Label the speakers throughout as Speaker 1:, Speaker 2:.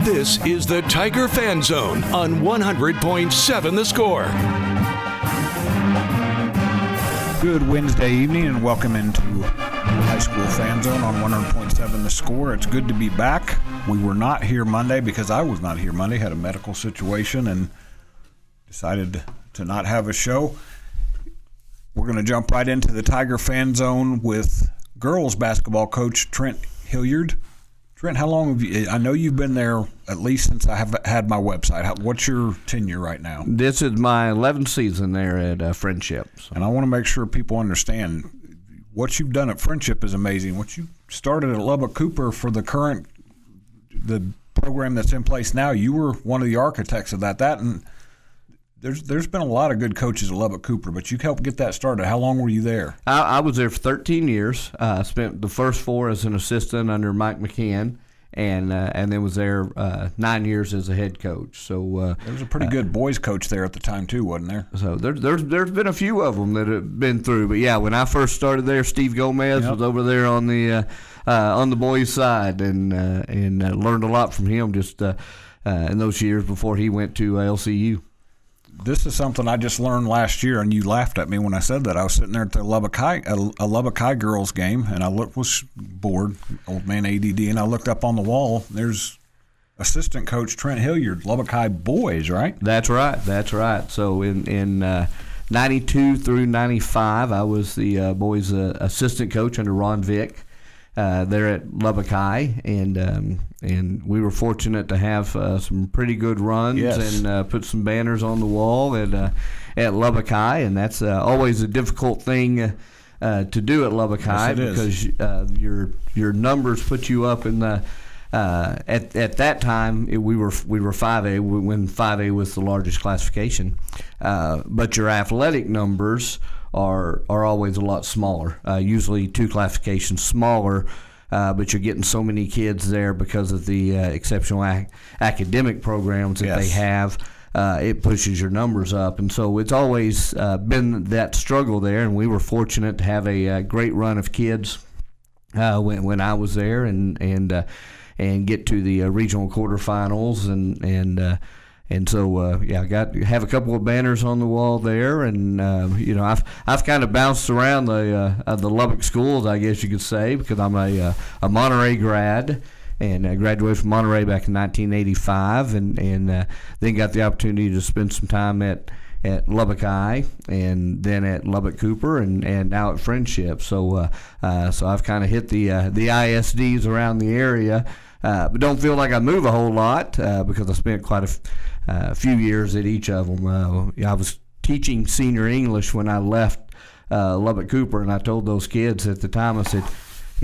Speaker 1: This is the Tiger Fan Zone on 100.7 The Score.
Speaker 2: Good Wednesday evening and welcome into High School Fan Zone on 100.7 The Score. It's good to be back. We were not here Monday because I was not here Monday, had a medical situation and decided to not have a show. We're going to jump right into the Tiger Fan Zone with girls basketball coach Trent Hilliard. Trent, how long have you – I know you've been there at least since I have had my website. What's your tenure right now?
Speaker 3: This is my 11th season there at Friendship. So.
Speaker 2: And I want to make sure people understand what you've done at Friendship is amazing. What you started at Lubbock Cooper for the program that's in place now, you were one of the architects of that. And there's been a lot of good coaches at Lubbock Cooper, but you helped get that started. How long were you there?
Speaker 3: I was there for 13 years. I spent the first 4 as an assistant under Mike McCann, and then was there 9 years as a head coach. So
Speaker 2: there was a pretty good boys coach there at the time too, wasn't there?
Speaker 3: So there's been a few of them that have been through. But yeah, when I first started there, Steve Gomez was over there on the boys' side, and learned a lot from him just in those years before he went to LCU.
Speaker 2: This is something I just learned last year, and you laughed at me when I said that. I was sitting there at the Lubbock High girls game, and I was bored, old man ADD, and I looked up on the wall. There's assistant coach Trent Hilliard, Lubbock High boys, right?
Speaker 3: That's right. So in 92 through 95, I was the boys' assistant coach under Ron Vick there at Lubbock High, and we were fortunate to have some pretty good runs and put some banners on the wall at Lubbock High, and that's always a difficult thing to do at Lubbock High because your numbers put you up in the at that time we were 5A when 5A was the largest classification, but your athletic numbers are always a lot smaller, usually 2 classifications smaller. But you're getting so many kids there because of the exceptional academic programs that they have. It pushes your numbers up. And so it's always been that struggle there, and we were fortunate to have a great run of kids when I was there and get to the regional quarterfinals and so I have a couple of banners on the wall there, and I've kind of bounced around the Lubbock schools, I guess you could say, because I'm a Monterey grad, and I graduated from Monterey back in 1985, and then got the opportunity to spend some time at Lubbock High, and then at Lubbock Cooper, and now at Friendship. So I've kind of hit the ISDs around the area. But don't feel like I move a whole lot because I spent quite a few years at each of them. I was teaching senior English when I left Lubbock Cooper, and I told those kids at the time, I said,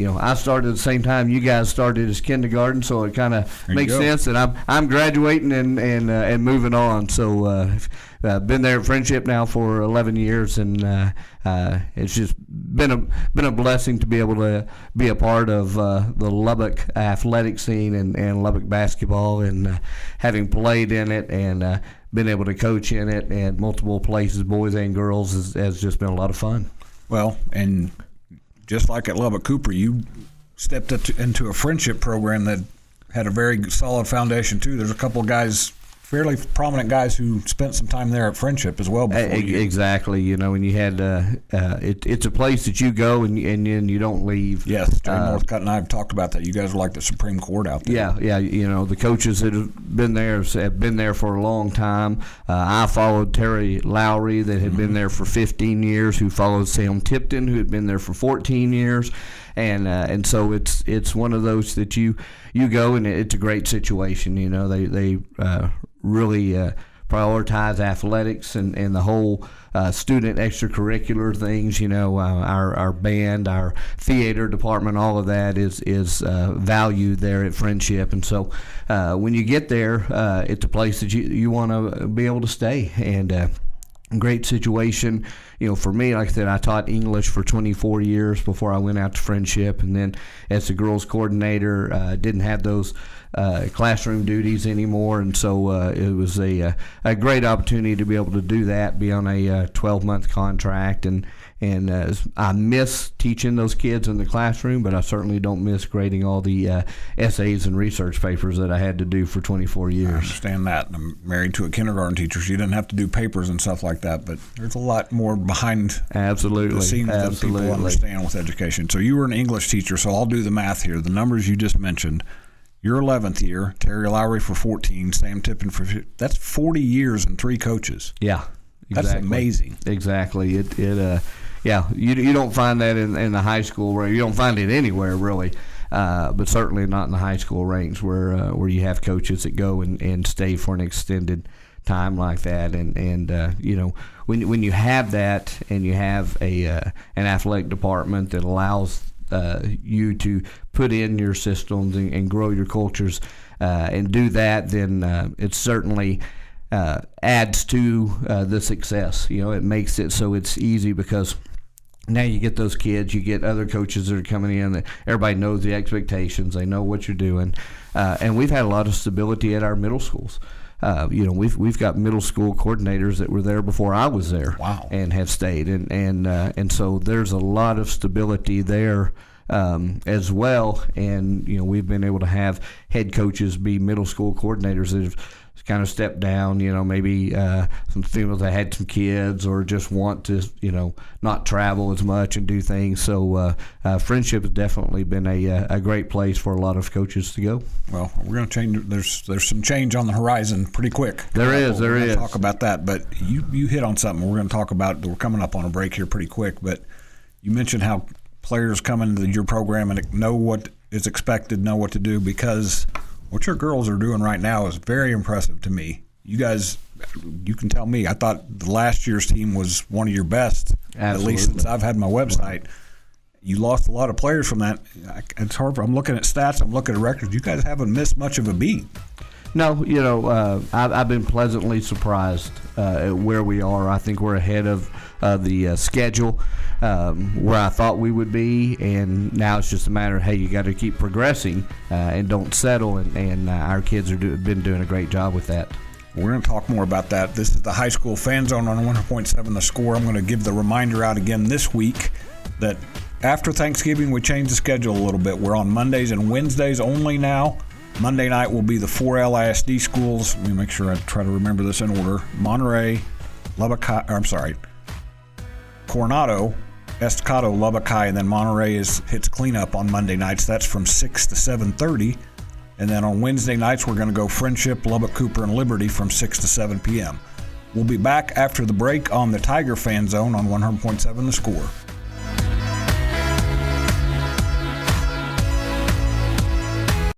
Speaker 3: I started at the same time you guys started as kindergarten, so it kind of makes sense that I'm graduating and moving on. So been there at Friendship now for 11 years, and it's just been a blessing to be able to be a part of the Lubbock athletic scene and Lubbock basketball, and having played in it and been able to coach in it and multiple places, boys and girls, has just been a lot of fun.
Speaker 2: Well, and just like at Lubbock Cooper, you stepped into a Friendship program that had a very solid foundation too. There's a couple of guys, fairly prominent guys, who spent some time there at Friendship as well.
Speaker 3: Exactly, and you had it's a place that you go and you don't leave.
Speaker 2: Yes, Jerry Northcutt and I have talked about that. You guys are like the Supreme Court out there.
Speaker 3: Yeah. The coaches that have been there for a long time. I followed Terry Lowry, that had been there for 15 years, who followed Sam Tipton, who had been there for 14 years. And so it's one of those that you go, and it's a great situation. They really prioritize athletics and the whole student extracurricular things. Our band, our theater department, all of that is valued there at Friendship. And so when you get there, it's a place that you want to be able to stay. And great situation. For me, like I said, I taught English for 24 years before I went out to Friendship, and then as the girls coordinator, didn't have those classroom duties anymore, and so it was a great opportunity to be able to do that, be on a 12-month contract, and I miss teaching those kids in the classroom, but I certainly don't miss grading all the essays and research papers that I had to do for 24 years.
Speaker 2: I understand that. I'm married to a kindergarten teacher, so you didn't have to do papers and stuff like that, but there's a lot more behind the scenes that people understand with education. So you were an English teacher, so I'll do the math here. The numbers you just mentioned, your 11th year, Terry Lowry for 14, Sam Tippin for 15. That's 40 years and 3 coaches.
Speaker 3: Yeah, exactly.
Speaker 2: That's amazing.
Speaker 3: Exactly. You don't find that in the high school ranks. You don't find it anywhere really, but certainly not in the high school ranks where you have coaches that go and stay for an extended time like that. And when you have that and you have an athletic department that allows you to put in your systems and grow your cultures and do that, then it certainly adds to the success. It makes it so it's easy because now you get those kids, you get other coaches that are coming in that everybody knows the expectations, they know what you're doing, and we've had a lot of stability at our middle schools. We've got middle school coordinators that were there before I was there.
Speaker 2: Wow.
Speaker 3: And have stayed, and so there's a lot of stability there as well. And we've been able to have head coaches be middle school coordinators that have kind of stepped down. Maybe some females that had some kids or just want to not travel as much and do things. So Friendship has definitely been a great place for a lot of coaches to go.
Speaker 2: Well, we're going to change. There's some change on the horizon pretty quick.
Speaker 3: There is.
Speaker 2: We're going to talk about that, but you hit on something we're going to talk about. We're coming up on a break here pretty quick, but you mentioned how players come into your program and know what is expected, know what to do, because what your girls are doing right now is very impressive to me. You guys, you can tell me, I thought the last year's team was one of your best, Absolutely. At least since I've had my website. You lost a lot of players from that. It's hard. I'm looking at stats. I'm looking at records. You guys haven't missed much of a beat.
Speaker 3: No, I've been pleasantly surprised at where we are. I think we're ahead of the schedule where I thought we would be, and now it's just a matter of, hey, you got to keep progressing and don't settle, and our kids have been doing a great job with that.
Speaker 2: We're going to talk more about that. This is the High School Fan Zone on 100.7 The Score. I'm going to give the reminder out again this week that after Thanksgiving we changed the schedule a little bit. We're on Mondays and Wednesdays only now. Monday night will be the 4 LISD schools. Let me make sure I try to remember this in order. Monterey, Coronado, Estacado, Lubbock, and then Monterey hits cleanup on Monday nights. That's from 6 to 7:30. And then on Wednesday nights, we're going to go Friendship, Lubbock, Cooper, and Liberty from 6 to 7 p.m. We'll be back after the break on the Tiger Fan Zone on 100.7 The Score.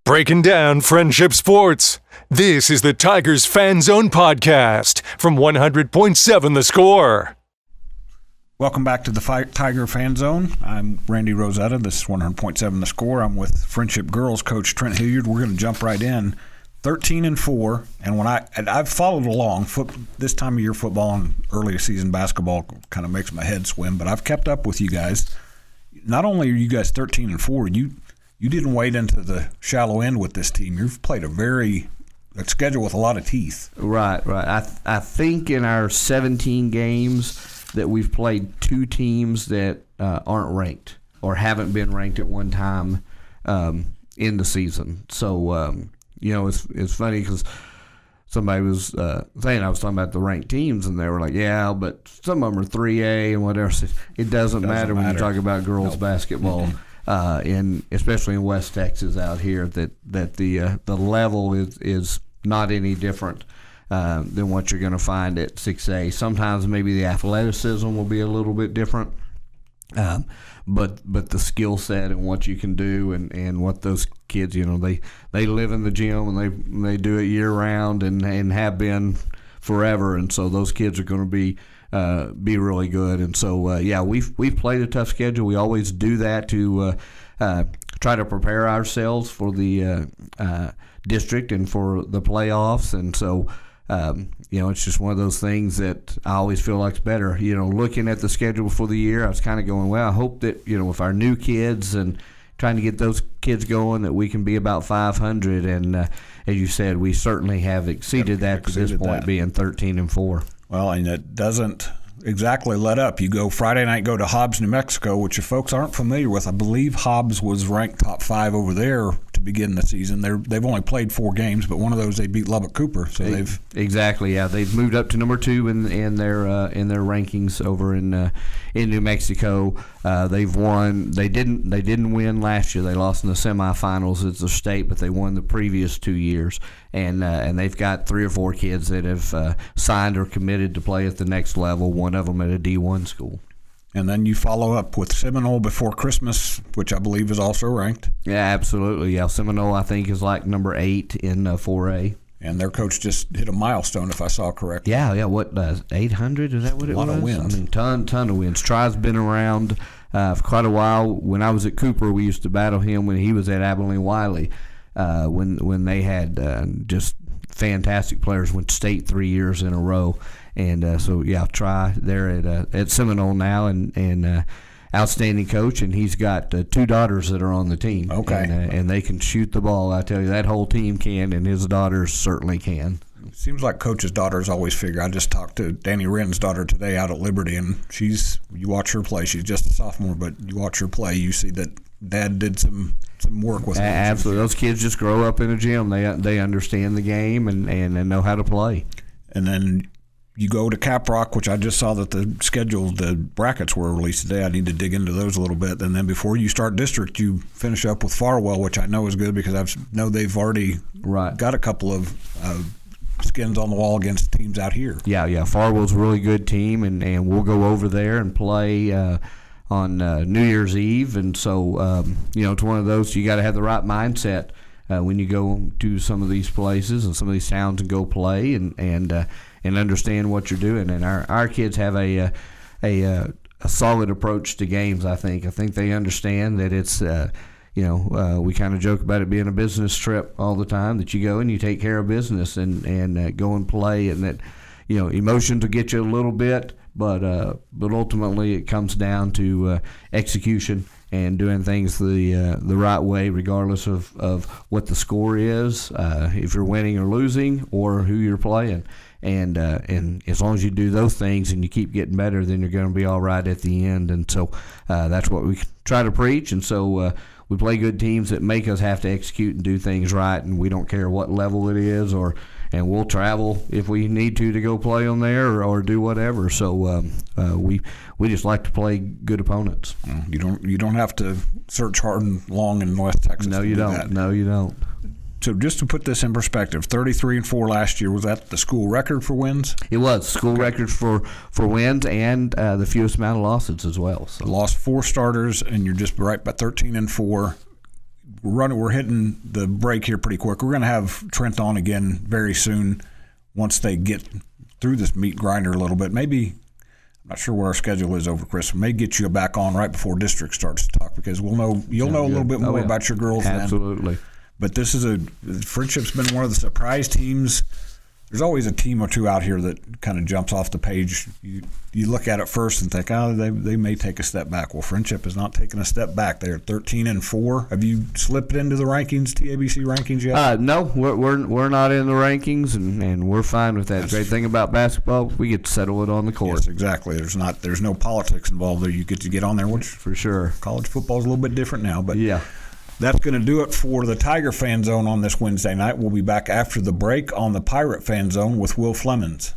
Speaker 4: Breaking down Friendship sports. This is the Tigers Fan Zone podcast from 100.7 The Score.
Speaker 2: Welcome back to the Tiger Fan Zone. I'm Randy Rosetta. This is 100.7 The Score. I'm with Friendship Girls coach Trent Hilliard. We're going to jump right in. 13-4, and when I've followed along this time of year football and early season basketball kind of makes my head swim, but I've kept up with you guys. Not only are you guys 13-4, you didn't wade into the shallow end with this team. You've played a schedule with a lot of teeth.
Speaker 3: Right. I think in our 17 games that we've played 2 teams that aren't ranked or haven't been ranked at one time in the season. So, it's funny because somebody was saying, I was talking about the ranked teams, and they were like, yeah, but some of them are 3A and whatever. It doesn't matter when you talk about girls basketball. Mm-hmm. And especially in West Texas out here, that the level is not any different than what you're going to find at 6A. Sometimes maybe the athleticism will be a little bit different, but the skill set and what you can do and what those kids, they live in the gym and they do it year round and have been forever, and so those kids are going to be really good. And so we've played a tough schedule. We always do that to try to prepare ourselves for the district and for the playoffs. And so it's just one of those things that I always feel like's better. Looking at the schedule before the year, I was kind of going, well, I hope that with our new kids and trying to get those kids going, that we can be about 500. And as you said, we certainly have exceeded that to this point, being 13-4.
Speaker 2: Well, and it doesn't exactly let up. You go Friday night, go to Hobbs, New Mexico, which if folks aren't familiar with, I believe Hobbs was ranked top 5 over there to begin the season. They've only played 4 games, but one of those they beat Lubbock Cooper. So they've
Speaker 3: exactly, yeah, they've moved up to number 2 in their rankings over in New Mexico. They've won. They didn't win last year. They lost in the semifinals as a state, but they won the previous 2 years. And they've got 3 or 4 kids that have signed or committed to play at the next level. One of them at a D1 school.
Speaker 2: And then you follow up with Seminole before Christmas, which I believe is also ranked.
Speaker 3: Yeah, absolutely. Yeah, Seminole I think is like number 8 in 4A.
Speaker 2: And their coach just hit a milestone, if I saw correctly.
Speaker 3: Yeah. What 800? Is that what it was?
Speaker 2: A lot of wins.
Speaker 3: I mean, ton of wins. Tri's been around for quite a while. When I was at Cooper, we used to battle him when he was at Abilene Wiley. When they had just fantastic players, went state 3 years in a row, and so yeah, Tri there at Seminole now, and outstanding coach, and he's got 2 daughters that are on the team.
Speaker 2: Okay,
Speaker 3: and they can shoot the ball. I tell you, that whole team can, and his daughters certainly can.
Speaker 2: Seems like coaches' daughters always figure. I just talked to Danny Wren's daughter today out at Liberty, and you watch her play. She's just a sophomore, but you watch her play, you see that Dad did some work with her.
Speaker 3: Absolutely. Those kids just grow up in a gym. They understand the game and know how to play.
Speaker 2: And then you go to Caprock, which I just saw that the brackets were released today. I need to dig into those a little bit. And then before you start district, you finish up with Farwell, which I know is good because I know they've already got a couple of skins on the wall against teams out here.
Speaker 3: Yeah. Farwell's a really good team, and we'll go over there and play on New Year's Eve. And so, it's one of those, you got to have the right mindset when you go to some of these places and some of these towns and go play and understand what you're doing. And our kids have a solid approach to games, I think. I think they understand that it's we kind of joke about it being a business trip all the time, that you go and you take care of business and go and play, and that emotions will get you a little bit, but ultimately it comes down to execution and doing things the right way, regardless of what the score is, if you're winning or losing, or who you're playing. And as long as you do those things and you keep getting better, then you're going to be all right at the end. And so that's what we try to preach. And so we play good teams that make us have to execute and do things right, and we don't care what level it is, and we'll travel if we need to go play on there or do whatever. So we just like to play good opponents.
Speaker 2: You don't have to search hard and long in West Texas.
Speaker 3: No, you don't.
Speaker 2: That.
Speaker 3: No, you don't.
Speaker 2: So just to put this in perspective, 33-4 last year, was that the school record for wins?
Speaker 3: It was school record for wins and the fewest amount of losses as well. So.
Speaker 2: Lost 4 starters, and you're just right by 13-4. We're hitting the break here pretty quick. We're going to have Trent on again very soon once they get through this meat grinder a little bit. Maybe, I'm not sure what our schedule is over Christmas. May get you back on right before district starts to talk, because you'll know a little bit more about your girls then.
Speaker 3: Absolutely.
Speaker 2: But this is Friendship's been one of the surprise teams. There's always a team or two out here that kind of jumps off the page. You look at it first and think, they may take a step back. Well, Friendship is not taking a step back. They're 13-4. Have you slipped into the rankings, TABC rankings yet?
Speaker 3: No, we're not in the rankings, and we're fine with that. The great thing about basketball, we get to settle it on the court.
Speaker 2: Yes, exactly. There's no politics involved there. You get to get on there, which
Speaker 3: for sure.
Speaker 2: College football is a little bit different now, but
Speaker 3: yeah.
Speaker 2: That's going to do it for the Tiger Fan Zone on this Wednesday night. We'll be back after the break on the Pirate Fan Zone with Will Flemings.